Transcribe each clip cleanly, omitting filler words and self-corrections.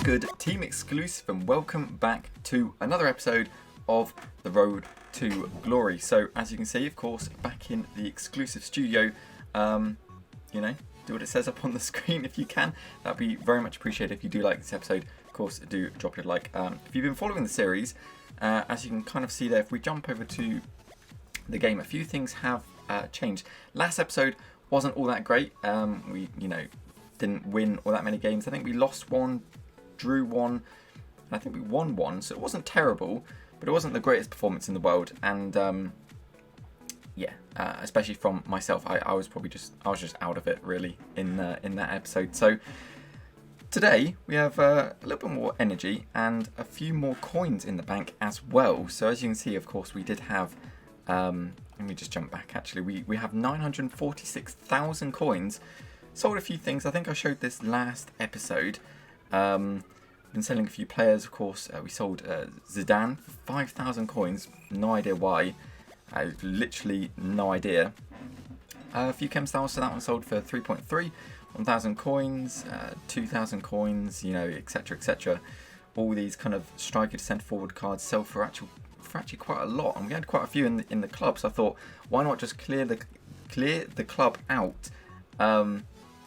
good, team exclusive, and welcome back to another episode of The Road to Glory. So, as you can see, of course, back in the exclusive studio, do what it says up on the screen if you can. That'd be very much appreciated. If you do like this episode, of course, do drop it a like. If you've been following the series, as you can kind of see there, if we jump over to the game, a few things have changed. Last episode wasn't all that great. We, didn't win all that many games. I think we lost one, drew one, and I think we won one. So it wasn't terrible, but it wasn't the greatest performance in the world. And especially from myself, I was just out of it really in that episode. So today we have a little bit more energy and a few more coins in the bank as well. So as you can see, of course, we did have. Let me just jump back. Actually, we have 946,000 coins. Sold a few things. I think I showed this last episode. Been selling a few players, of course. We sold Zidane for 5,000 coins. No idea why. Literally no idea. A few chem styles, so that one sold for 3.3. 1,000 coins, 2,000 coins, etc., etc. All these kind of striker to centre forward cards sell for actually quite a lot, and we had quite a few in the club. So I thought, why not just clear the club out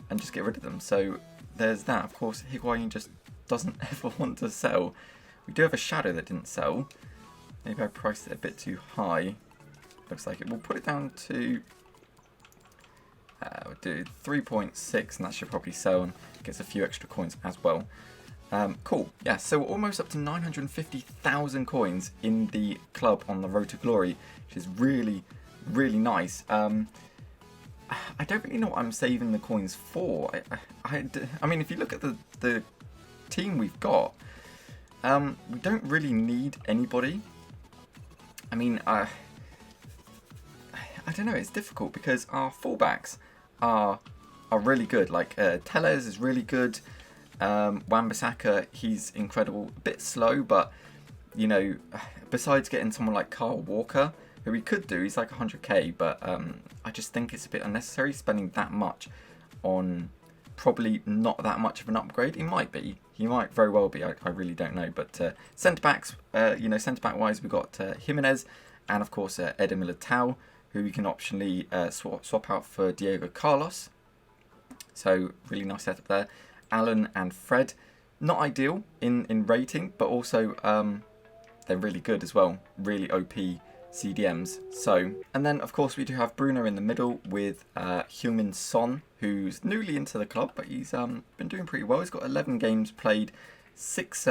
and just get rid of them. So there's that. Of course, Higuain just doesn't ever want to sell. We do have a shadow that didn't sell. Maybe I priced it a bit too high. Looks like it. We'll put it down to we'll do 3.6, and that should probably sell and gets a few extra coins as well. Cool. Yeah, so we're almost up to 950,000 coins in the club on the Road to Glory, which is really, really nice. I don't really know what I'm saving the coins for. I mean, if you look at the team we've got, we don't really need anybody. I mean, I don't know. It's difficult because our fullbacks are really good. Like Tellez is really good. Wan-Bissaka, he's incredible. A bit slow, but besides getting someone like Kyle Walker, who we could do, he's like 100k, but I just think it's a bit unnecessary spending that much on probably not that much of an upgrade. He might very well be. I really don't know. But centre backs, centre back wise, we've got Jimenez and of course Eder Militao, who we can optionally swap out for Diego Carlos. So really nice setup there. Alan and Fred, not ideal in rating, but also they're really good as well. Really OP CDMs. So, and then of course we do have Bruno in the middle with Heung-min Son, who's newly into the club, but he's been doing pretty well. He's got 11 games played, 6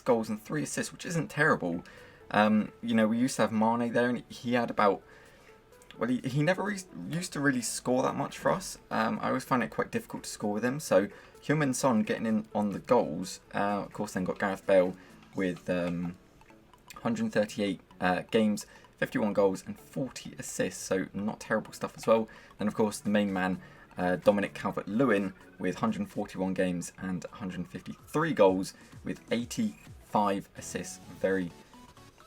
goals and 3 assists, which isn't terrible. We used to have Mane there, and he had about. Well, he never used to really score that much for us. I always find it quite difficult to score with him. So Heung-min Son getting in on the goals. Of course, then got Gareth Bale with 138 games, 51 goals and 40 assists. So not terrible stuff as well. And of course, the main man, Dominic Calvert-Lewin, with 141 games and 153 goals with 85 assists. Very,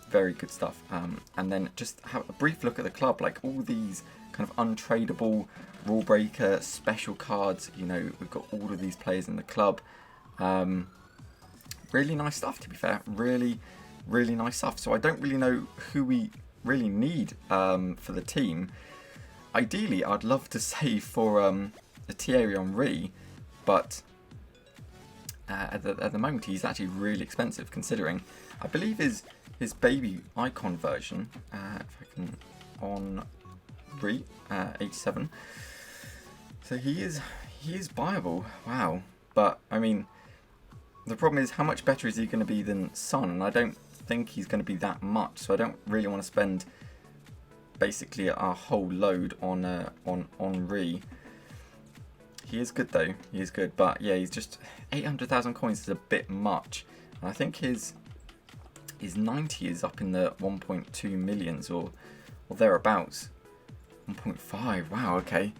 very good stuff. And then just have a brief look at the club, like all these kind of untradeable rule breaker special cards. We've got all of these players in the club. Really nice stuff, to be fair. Really, really nice stuff. So I don't really know who we really need for the team. Ideally, I'd love to save for a Thierry Henry, but at the moment he's actually really expensive, considering I believe his baby icon version, if I can, on Henry 87. So he is buyable. Wow. But I mean, the problem is, how much better is he going to be than Son? And I don't think he's going to be that much. So I don't really want to spend basically our whole load on Henry. He is good though. He is good, but yeah, he's just 800,000 coins is a bit much. And I think his 90 is up in the 1.2 millions or thereabouts. 1.5. Wow. Okay.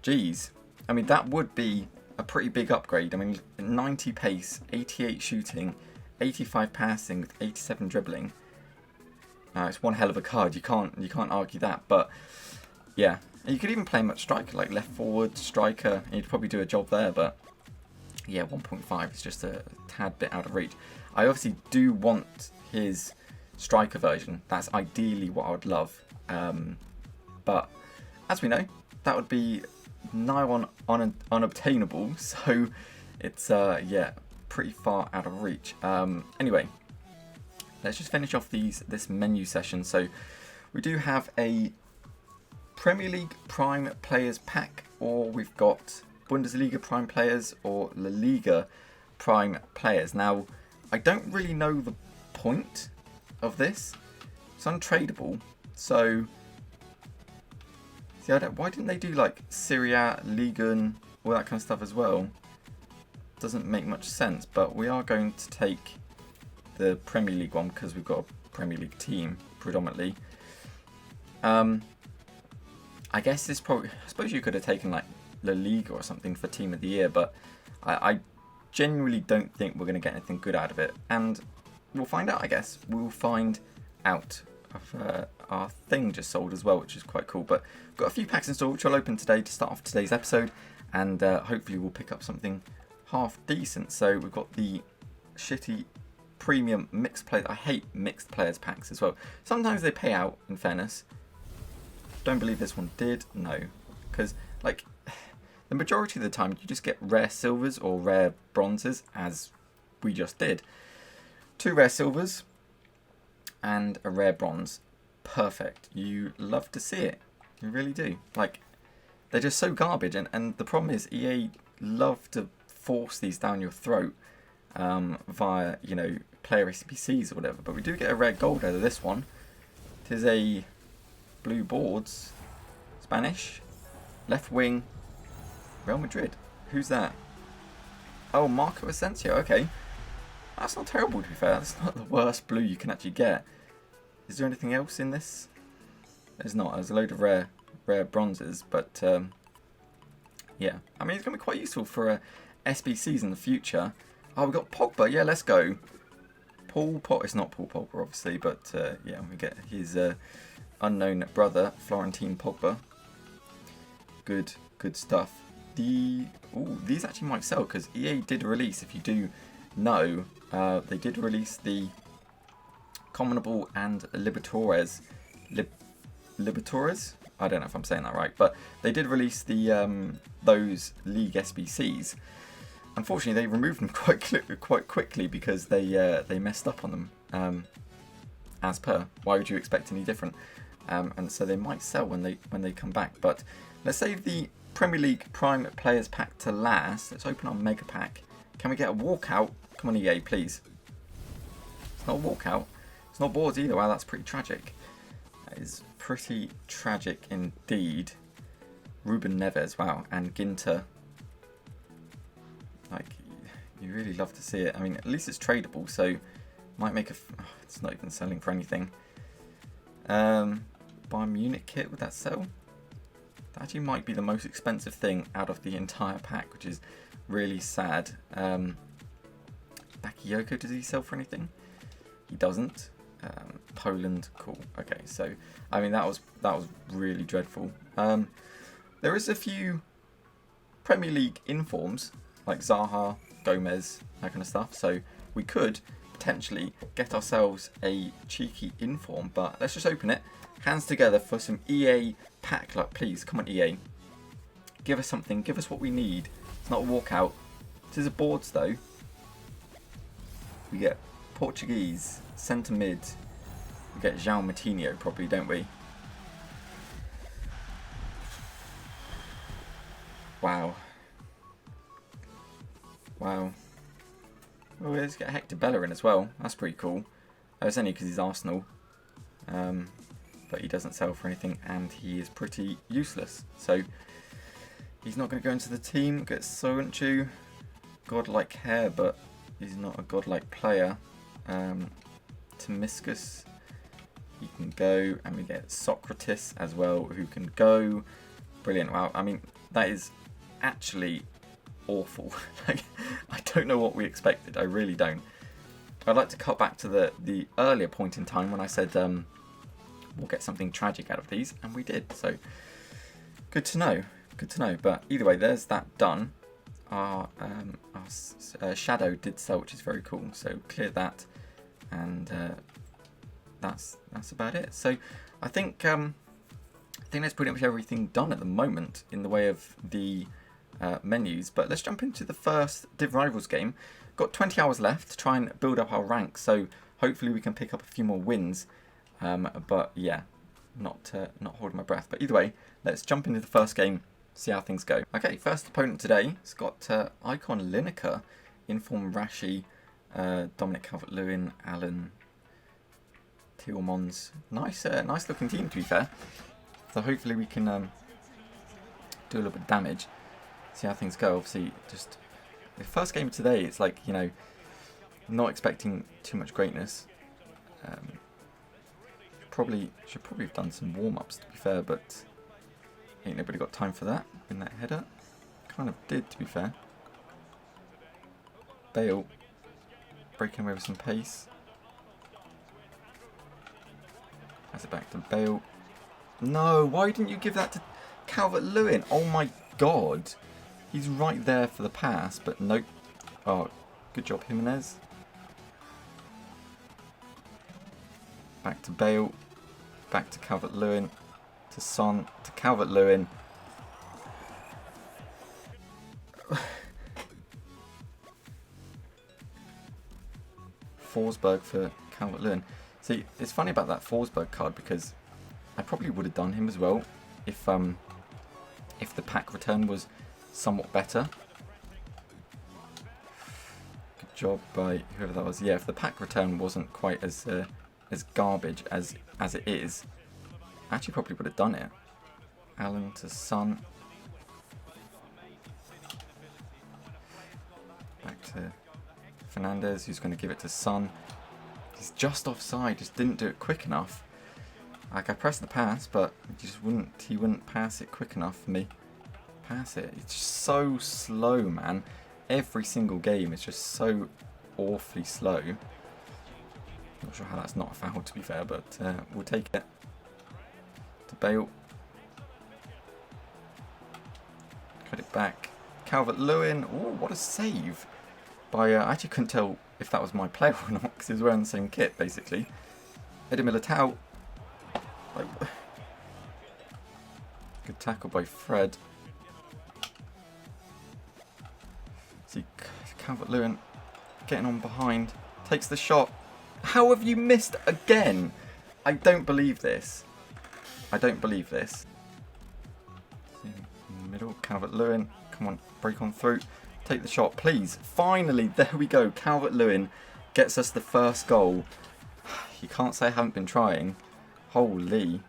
Jeez. I mean, that would be a pretty big upgrade. I mean, 90 pace, 88 shooting, 85 passing with 87 dribbling. It's one hell of a card. You can't argue that. But yeah, you could even play him at striker, like left forward striker, and you'd probably do a job there. But yeah, 1.5 is just a tad bit out of reach. I obviously do want his striker version. That's ideally what I would love. But as we know, that would be nigh on unobtainable. So it's yeah, pretty far out of reach. Anyway, let's just finish off this menu session. So we do have a Premier League Prime Players pack, or we've got Bundesliga Prime Players or La Liga Prime Players. Now, I don't really know the point of this. It's untradeable, so see, why didn't they do like Serie A, Liga, and all that kind of stuff as well? Doesn't make much sense, but we are going to take the Premier League one because we've got a Premier League team predominantly. I guess this probably, I suppose you could have taken like La Liga or something for Team of the Year, but I genuinely don't think we're going to get anything good out of it. And we'll find out, I guess. We'll find out. Our thing just sold as well, which is quite cool. But we've got a few packs in store, which I'll open today to start off today's episode. And hopefully we'll pick up something half decent. So we've got the shitty premium mixed players. I hate mixed players packs as well. Sometimes they pay out, in fairness. Don't believe this one did. No. Because, like, the majority of the time you just get rare silvers or rare bronzes, as we just did. 2 rare silvers and a rare bronze. Perfect. You love to see it. You really do. Like, they're just so garbage. And the problem is EA love to force these down your throat via, you know, player SBCs or whatever. But we do get a rare gold out of this one. It is a blue boards. Spanish. Left wing. Real Madrid. Who's that? Oh, Marco Asensio. Okay. That's not terrible, to be fair. That's not the worst blue you can actually get. Is there anything else in this? There's not. There's a load of rare bronzes, but yeah. I mean, it's going to be quite useful for SBCs in the future. Oh, we got Pogba. Yeah, let's go. It's not Paul Pogba, obviously, but yeah, we get his unknown brother, Florentine Pogba. Good stuff. These actually might sell because EA did release, if you do know, they did release the Commonable and Libertadores. Libertadores? I don't know if I'm saying that right, but they did release the those League SBCs. Unfortunately, they removed them quite quickly because they messed up on them. As per, why would you expect any different? And so they might sell when they come back. But let's save the Premier League Prime Players pack to last. Let's open our Mega Pack. Can we get a walkout? Come on, EA, please. It's not a walkout. It's not boards either. Wow, that's pretty tragic. That is pretty tragic indeed. Ruben Neves, wow, and Ginter. Like, you really love to see it. I mean, at least it's tradable, so might make it's not even selling for anything. Bayern Munich kit, would that sell? That actually might be the most expensive thing out of the entire pack, which is really sad. Bakayoko, does he sell for anything? He doesn't. Poland, cool. Okay, so I mean that was really dreadful. There is a few Premier League informs like Zaha, Gomez, that kind of stuff. So we could potentially get ourselves a cheeky inform, but let's just open it. Hands together for some EA pack luck, please. Come on, EA. Give us something. Give us what we need. It's not a walkout. It is a boards though. We get Portuguese, centre mid. We get João Moutinho probably, don't we? Wow. Wow. Oh, let's get Hector Bellerin as well. That's pretty cool. It's only because he's Arsenal. But he doesn't sell for anything and he is pretty useless. So he's not going to go into the team. Get Soyuncu. Godlike hair, but he's not a godlike player. Tomiskus, he can go, and we get Socrates as well, who can go. Brilliant! Wow, I mean that is actually awful. Like, I don't know what we expected. I really don't. I'd like to cut back to the earlier point in time when I said we'll get something tragic out of these, and we did. So good to know. Good to know. But either way, there's that done. shadow did sell, which is very cool. So cleared that, and that's about it. So I think that's pretty much everything done at the moment in the way of the menus. But let's jump into the first Div Rivals game. Got 20 hours left to try and build up our ranks, so hopefully we can pick up a few more wins. But yeah, not holding my breath. But either way, let's jump into the first game, see how things go. Okay, first opponent today has got Icon Lineker, Inform Rashi, Dominic Calvert-Lewin, Alan Tillmans. Nice looking team, to be fair. So hopefully we can do a little bit of damage, see how things go. Obviously, just the first game of today, it's like, you know, not expecting too much greatness. Should probably have done some warm-ups, to be fair, but ain't nobody got time for that in that header. Kind of did, to be fair. Bale breaking away with some pace. Pass it back to Bale. No, why didn't you give that to Calvert-Lewin? Oh my god. He's right there for the pass, but nope. Oh, good job, Jimenez. Back to Bale. Back to Calvert-Lewin. To Son. To Calvert-Lewin. Forsberg for Calvert-Lewin. See, it's funny about that Forsberg card because I probably would have done him as well if the pack return was somewhat better. Good job by whoever that was. Yeah, if the pack return wasn't quite as garbage as it is, I actually probably would have done it. Allen to Son. Back to Fernandez, who's going to give it to Son. He's just offside, just didn't do it quick enough. Like, I pressed the pass, but he wouldn't pass it quick enough for me. Pass it. It's just so slow, man. Every single game is just so awfully slow. Not sure how that's not a foul, to be fair, but we'll take it. To Bale. Cut it back. Calvert-Lewin. Oh, what a save. I actually couldn't tell if that was my player or not, because he was wearing the same kit, basically. Eddie Militao. Like, good tackle by Fred. See, Calvert-Lewin getting on behind. Takes the shot. How have you missed again? I don't believe this. I don't believe this. In the middle, Calvert-Lewin. Come on, break on through. Take the shot, please. Finally, there we go. Calvert-Lewin gets us the first goal. You can't say I haven't been trying. Holy.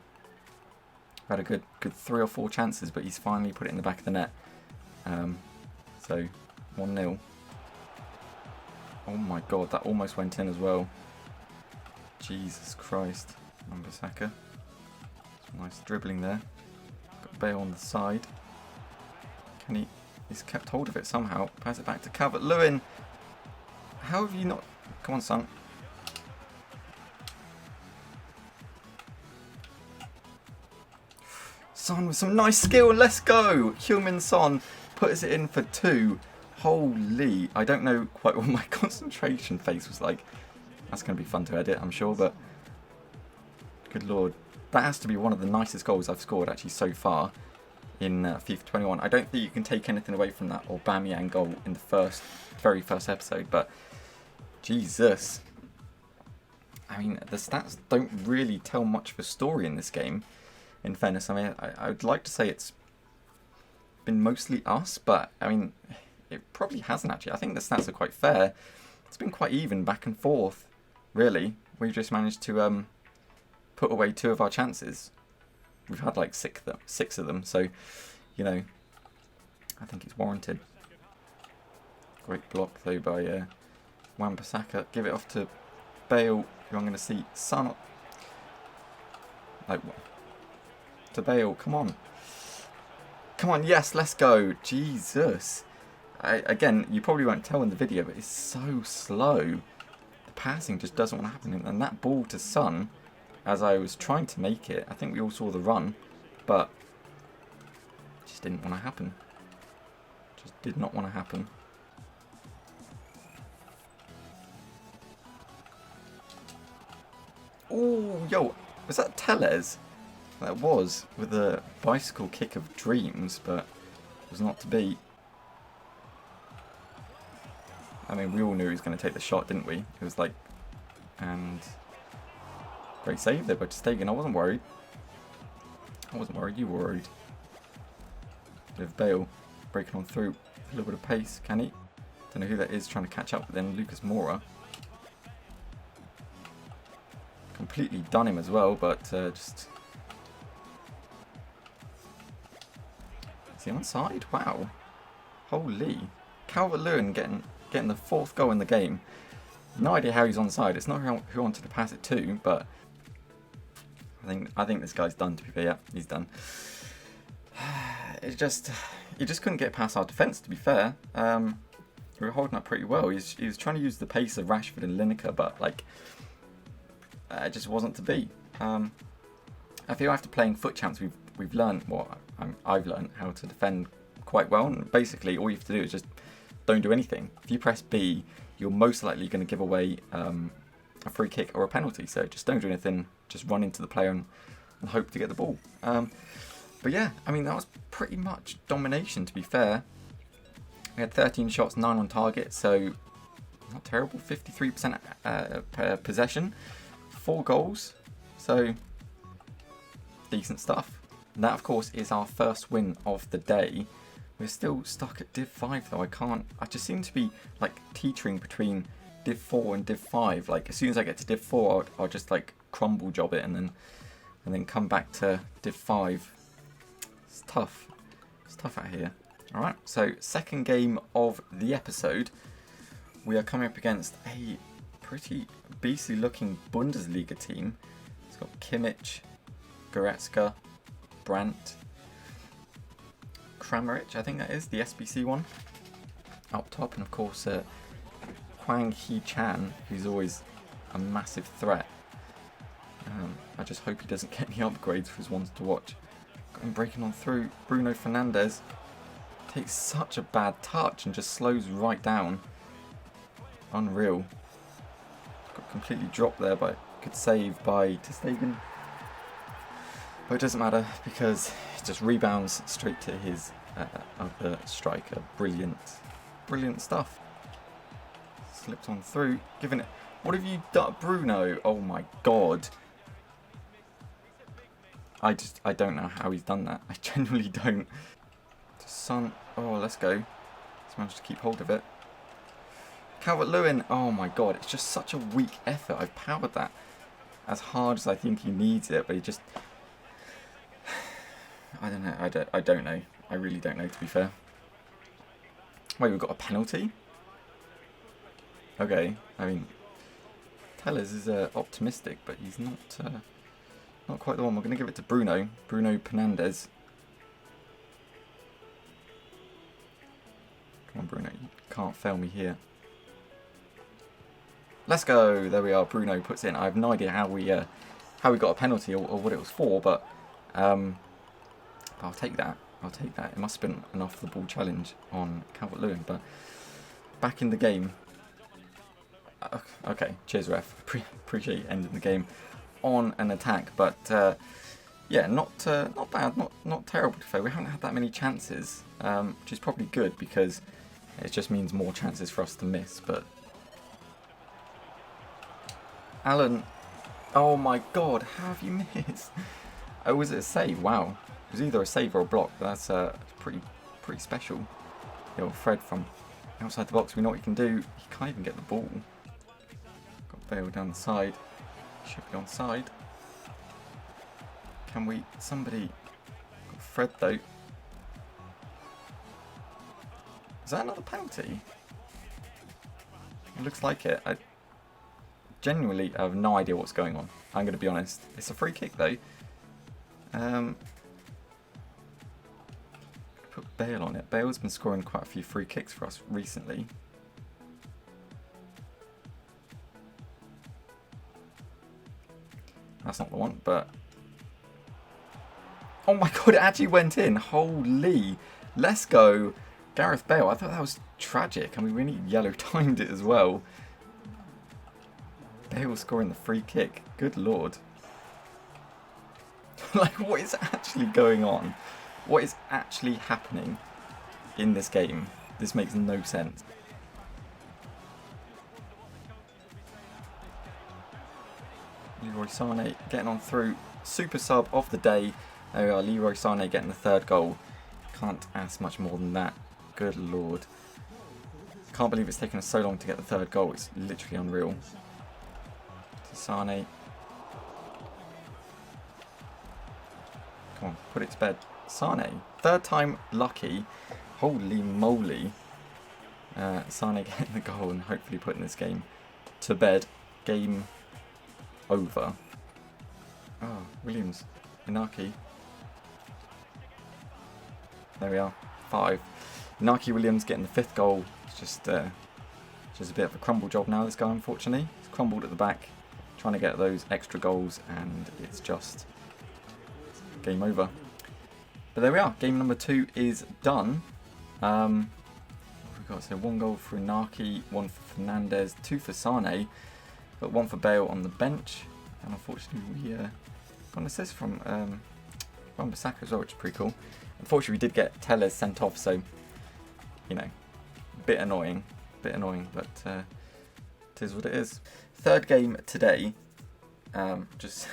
Had a good 3 or 4 chances, but he's finally put it in the back of the net. So, 1-0. Oh my god, that almost went in as well. Jesus Christ. Wan-Bissaka. Nice dribbling there. Got Bale on the side. Can he... He's kept hold of it somehow. Pass it back to Calvert-Lewin. How have you not... Come on, son. Son with some nice skill. Let's go. Heung-min Son puts it in for 2. Holy. I don't know quite what my concentration face was like. That's going to be fun to edit, I'm sure, but... Good lord. That has to be one of the nicest goals I've scored, actually, so far in FIFA 21. I don't think you can take anything away from that Aubameyang goal in the very first episode, but Jesus. I mean, the stats don't really tell much of a story in this game, in fairness. I mean, I would like to say it's been mostly us, but, I mean, it probably hasn't, actually. I think the stats are quite fair. It's been quite even, back and forth, really. We've just managed to put away 2 of our chances. We've had like 6 of them, so, you know, I think it's warranted. Great block, though, by Wan-Bissaka. Give it off to Bale, who I'm going to see Son. Like, to Bale, come on. Come on, yes, let's go. Jesus. Again, you probably won't tell in the video, but it's so slow. The passing just doesn't want to happen. And that ball to Son, as I was trying to make it, I think we all saw the run, but it just didn't want to happen. Just did not want to happen. Oh, yo, was that Tellez? That was, with a bicycle kick of dreams, but it was not to be. I mean, we all knew he was going to take the shot, didn't we? It was like, and great save there by Stegen. I wasn't worried. I wasn't worried, you were worried. With Bale breaking on through, a little bit of pace, can he? Don't know who that is trying to catch up, but then Lucas Moura. Completely done him as well, but just... Is he onside? Wow. Holy. Calvert-Lewin getting the 4th goal in the game. No idea how he's onside. It's not who I wanted to pass it to, but I think this guy's done, to be fair. Yeah, he's done. He just couldn't get past our defence, to be fair. We were holding up pretty well. He was trying to use the pace of Rashford and Lineker, but like it just wasn't to be. I feel after playing Foot Champs, we've learned I've learned how to defend quite well, and basically all you have to do is just don't do anything. If you press B, you're most likely going to give away a free kick or a penalty. So just don't do anything. Just run into the player and hope to get the ball. But yeah, I mean, that was pretty much domination, to be fair. We had 13 shots, 9 on target, so not terrible. 53% possession, 4 goals, so decent stuff. And that, of course, is our first win of the day. We're still stuck at Div 5, though. I just seem to be, like, teetering between Div 4 and Div 5. Like, as soon as I get to Div 4, I'll just, like, crumble job it and then come back to Div 5. It's tough. It's tough out here. Alright, so second game of the episode. We are coming up against a pretty beastly looking Bundesliga team. It's got Kimmich, Goretzka, Brandt, Kramaric, I think that is, the SBC one, up top. And of course Hwang Hee-chan, who's always a massive threat. I just hope he doesn't get any upgrades for his ones to watch. Got him breaking on through. Bruno Fernandes takes such a bad touch and just slows right down. Unreal. Got completely dropped there, but good save by ter Stegen. But it doesn't matter because it just rebounds straight to his other striker. Brilliant. Brilliant stuff. Slipped on through. Giving it. What have you done, Bruno? Oh my god. I don't know how he's done that. I genuinely don't. Son. Oh, let's go. He's managed to keep hold of it. Calvert-Lewin. Oh my god. It's just such a weak effort. I've powered that as hard as I think he needs it, but he just... I don't know. I don't know. I really don't know, to be fair. Wait, we've got a penalty? Okay. I mean, Tellez is optimistic, but he's not quite the one. We're going to give it to Bruno. Bruno Fernandes. Come on, Bruno. You can't fail me here. Let's go. There we are. Bruno puts in. I have no idea how we got a penalty or what it was for, but I'll take that. I'll take that. It must have been an off-the-ball challenge on Calvert-Lewin, but back in the game. Okay, cheers, ref. Appreciate ending the game on an attack, but yeah, not bad, not terrible to fail. We haven't had that many chances, which is probably good because it just means more chances for us to miss. But Alan, oh my god, how have you missed? Oh, was it a save? Wow, it was either a save or a block. That's pretty special. The old Fred from outside the box. We know what he can do. He can't even get the ball. Got Bale down the side. Should be on side. Can we... Somebody... Got Fred though. Is that another penalty? It looks like it. I genuinely have no idea what's going on. I'm going to be honest. It's a free kick though. Put Bale on it. Bale's been scoring quite a few free kicks for us recently. That's not the one, but... Oh my god, it actually went in. Holy. Let's go. Gareth Bale, I thought that was tragic. I mean, we need yellow timed it as well. Bale scoring the free kick. Good lord. Like, what is actually going on? What is actually happening in this game? This makes no sense. Leroy Sané getting on through. Super sub of the day. There we are, Leroy Sané getting the third goal. Can't ask much more than that. Good lord. Can't believe it's taken us so long to get the third goal. It's literally unreal. Sané. Come on, put it to bed. Sané. Third time lucky. Holy moly. Sané getting the goal and hopefully putting this game to bed. Game over. Oh, Williams. Inaki. There we are. 5. Inaki Williams getting the 5th goal. It's just a bit of a crumble job now, this guy, unfortunately. He's crumbled at the back, trying to get those extra goals, and it's just game over. But there we are. Game number 2 is done. We've got so 1 goal for Inaki, 1 for Fernandez, 2 for Sané, but 1 for Bale on the bench. And unfortunately, we got an assist from Wan-Bissaka as well, which is pretty cool. Unfortunately, we did get Tellez sent off, so, you know, bit annoying, but it is what it is. Third game today, just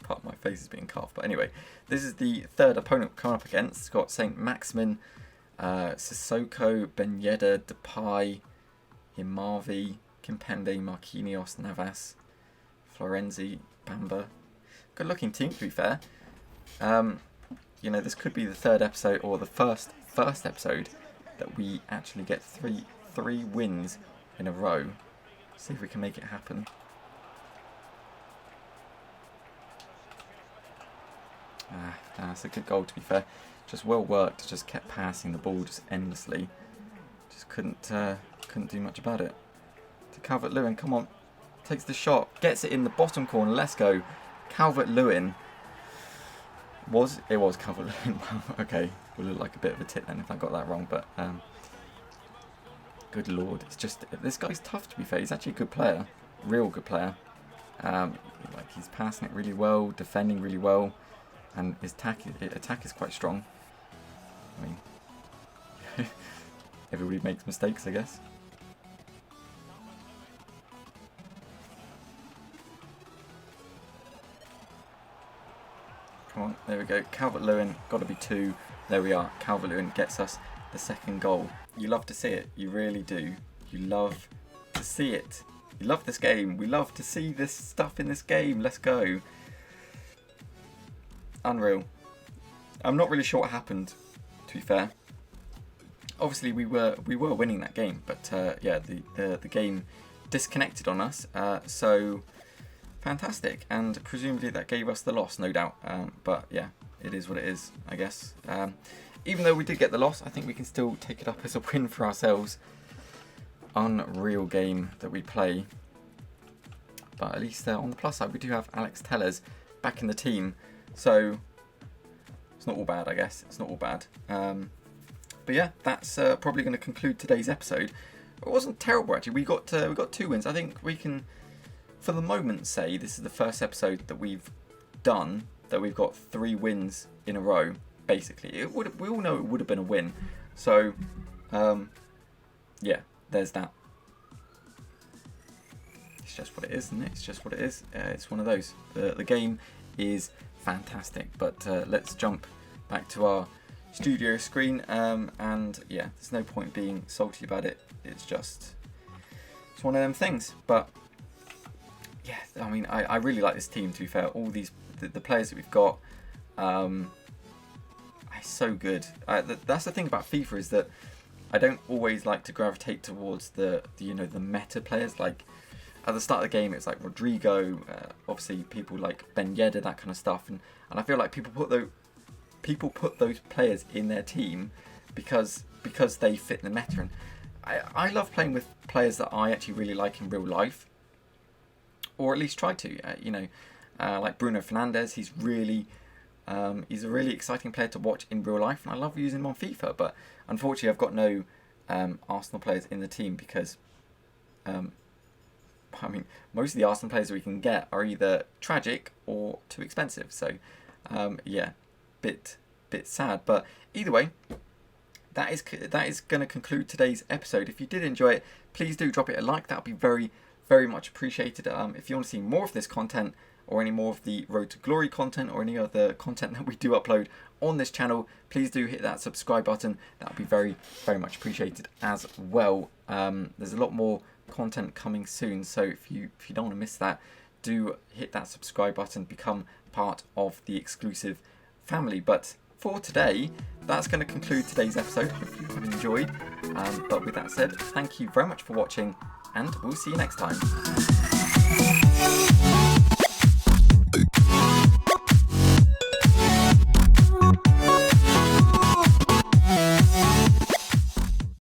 part of my face is being cut off, but anyway, this is the third opponent coming up against. It's got St. Maximin, Sissoko, Ben Yedder, Depay, Imavi, Kimpembe, Marquinhos, Navas, Florenzi, Bamba. Good looking team, to be fair. You know, this could be the third episode, or the first episode that we actually get three wins in a row. See if we can make it happen. That's a good goal, to be fair. Just well worked. Just kept passing the ball just endlessly. Just couldn't do much about it. To Calvert-Lewin, come on, takes the shot, gets it in the bottom corner. Let's go, Calvert-Lewin. It was Calvert-Lewin. Okay, will look like a bit of a tit then if I got that wrong, but good lord, it's just, this guy's tough, to be fair. He's actually a good player, real good player. Like, he's passing it really well, defending really well, and his attack is quite strong. I mean, everybody makes mistakes, I guess. Come on, there we go. Calvert-Lewin, got to be 2. There we are. Calvert-Lewin gets us the 2nd goal. You love to see it. You really do. You love to see it. You love this game. We love to see this stuff in this game. Let's go. Unreal. I'm not really sure what happened, to be fair. Obviously, we were winning that game, but yeah, the game disconnected on us. So fantastic, and presumably that gave us the loss, no doubt. But yeah, it is what it is, I guess. Even though we did get the loss, I think we can still take it up as a win for ourselves. Unreal game that we play. But at least on the plus side, we do have Alex Tellez back in the team. So it's not all bad, I guess. It's not all bad. But yeah, that's probably going to conclude today's episode. It wasn't terrible, actually. We got 2 wins. I think we can, for the moment, say this is the first episode that we've done that we've got 3 wins in a row. Basically, we all know it would have been a win. So yeah, there's that. It's just what it is, isn't it? It's just what it is. It's one of those. The game is fantastic, but let's jump back to our studio screen. And yeah, there's no point being salty about it. It's one of them things. But yeah, I mean, I really like this team, to be fair. All these the players that we've got are so good. That's the thing about FIFA, is that I don't always like to gravitate towards the meta players. Like at the start of the game, it's like Rodrigo, obviously people like Ben Yedder, that kind of stuff, and I feel like people put those players in their team because they fit the meta. And I love playing with players that I actually really like in real life, or at least try to. Like Bruno Fernandes, he's really, He's a really exciting player to watch in real life, and I love using him on FIFA. But unfortunately, I've got no Arsenal players in the team because, I mean, most of the Arsenal players we can get are either tragic or too expensive. So, yeah, bit sad. But either way, that is going to conclude today's episode. If you did enjoy it, please do drop it a like. That would be very, very much appreciated. If you want to see more of this content, or any more of the Road to Glory content, or any other content that we do upload on this channel, please do hit that subscribe button. That would be very, very much appreciated as well. There's a lot more content coming soon, so if you don't want to miss that, do hit that subscribe button, become part of the exclusive family. But for today, that's going to conclude today's episode. Hope you have enjoyed. But with that said, thank you very much for watching, and we'll see you next time.